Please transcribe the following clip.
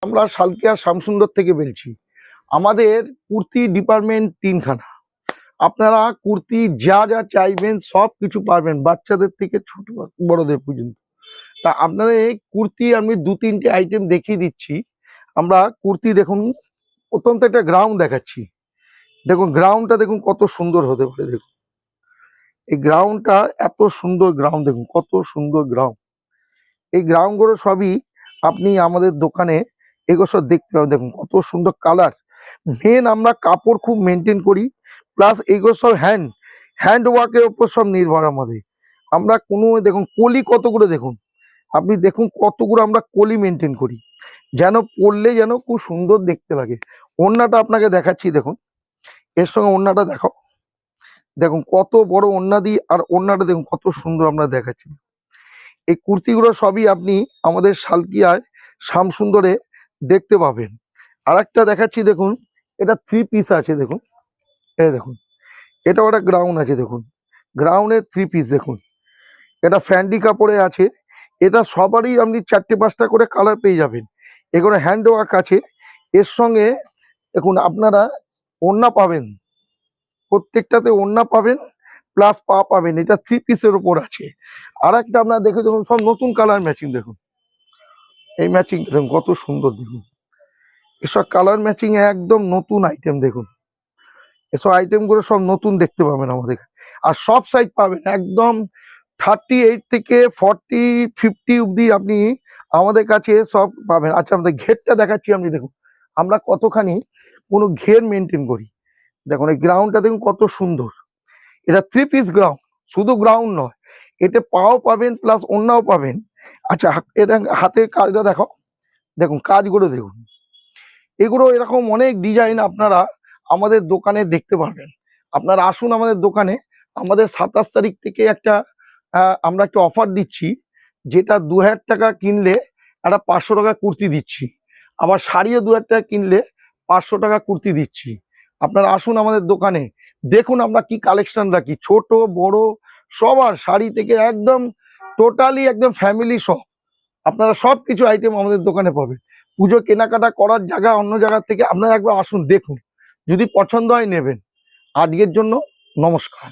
আমরা সালকিয়া শামসুন্দর থেকে বলছি। আমাদের কুর্তি ডিপার্টমেন্ট 3খানা। আপনারা কুর্তি যা যা চাইবেন সব কিছু পাবেন, বাচ্চাদের থেকে ছোট বড়দের পর্যন্ত। তা আপনারা এই কুর্তি আমি 2-3টে আইটেম দেখিয়ে দিচ্ছি। আমরা কুর্তি দেখুন, অত্যন্ত একটা গ্রাউন্ড দেখাচ্ছি। দেখুন গ্রাউন্ডটা দেখুন কত সুন্দর হতে পারে। দেখুন এই গ্রাউন্ডটা এত সুন্দর গ্রাউন্ড, দেখুন কত সুন্দর গ্রাউন্ড। এই গ্রাউন্ডগুলো সবই আপনি আমাদের দোকানে এগুলো সব দেখতে পাবেন। দেখুন কত সুন্দর কালার। মেন আমরা কাপড় খুব মেনটেন করি, প্লাস এগুলো সব হ্যান্ড ওয়ার্কের ওপর সব নির্ভর আমাদের। আমরা কোনো দেখুন কলি কতগুলো, দেখুন আপনি দেখুন কতগুলো আমরা কলি মেনটেন করি, যেন পরলে যেন খুব সুন্দর দেখতে লাগে। ওড়নাটা আপনাকে দেখাচ্ছি, দেখুন এর সঙ্গে ওড়নাটা দেখো, দেখুন কত বড় ওড়না দিই, আর ওড়নাটা দেখুন কত সুন্দর আমরা দেখাচ্ছি। এই কুর্তিগুলো সবই আপনি আমাদের সালকিয়ায় শামসুন্দরে দেখতে পাবেন। আর একটা দেখাচ্ছি, দেখুন এটা 3 পিস আছে। দেখুন এই দেখুন এটাও একটা গ্রাউন্ড আছে। দেখুন গ্রাউন্ডের 3 পিস, দেখুন এটা ফ্যান্ডি কাপড়ে আছে। এটা সবারই আপনি 4টে-5টা করে কালার পেয়ে যাবেন। এগুলো হ্যান্ড ওয়ার্ক আছে। এর সঙ্গে দেখুন আপনারা ওড়না পাবেন, প্রত্যেকটাতে ওড়না পাবেন প্লাস পা পাবেন। এটা 3 পিসের ওপর আছে। আর একটা আপনারা দেখে দেখুন সব নতুন কালার ম্যাচিং। দেখুন এই ম্যাচিং দেখুন কত সুন্দর। দেখুন এসব কালার ম্যাচিং একদম নতুন আইটেম। দেখুন এসব আইটেমগুলো সব নতুন দেখতে পাবেন আমাদের। আর সব সাইজ পাবেন, একদম 38 থেকে 40, 50 অব্দি আপনি আমাদের কাছে সব পাবেন। আচ্ছা আমাদের ঘেরটা দেখাচ্ছি। আপনি দেখুন আমরা কতখানি কোনো ঘের মেনটেন করি। দেখুন এই গ্রাউন্ডটা দেখুন কত সুন্দর। এটা 3 পিস গ্রাউন্ড, শুধু গ্রাউন্ড নয়, এতে পাও পাবেন প্লাস ওড়নাও পাবেন। আচ্ছা এটা হাতের কাজটা দেখো, দেখুন কাজগুলো দেখুন। এগুলো এরকম অনেক ডিজাইন আপনারা আমাদের দোকানে দেখতে পাবেন। আপনারা আসুন আমাদের দোকানে। আমাদের 27 তারিখ থেকে আমরা একটা অফার দিচ্ছি, যেটা 2000 টাকা কিনলে একটা 500 টাকা কুর্তি দিচ্ছি। আবার শাড়িও 2000 টাকা কিনলে 500 টাকা কুর্তি দিচ্ছি। আপনারা আসুন আমাদের দোকানে, দেখুন আমরা কি কালেকশন রাখি, ছোট বড় সবার শাড়ি থেকে একদম টোটালি একদম ফ্যামিলি সব। আপনারা সব কিছু আইটেম আমাদের দোকানে পাবেন। পুজো কেনাকাটা করার জায়গা অন্য জায়গা থেকে আপনারা একবার আসুন, দেখুন, যদি পছন্দ হয় নেবেন। আজকের জন্য নমস্কার।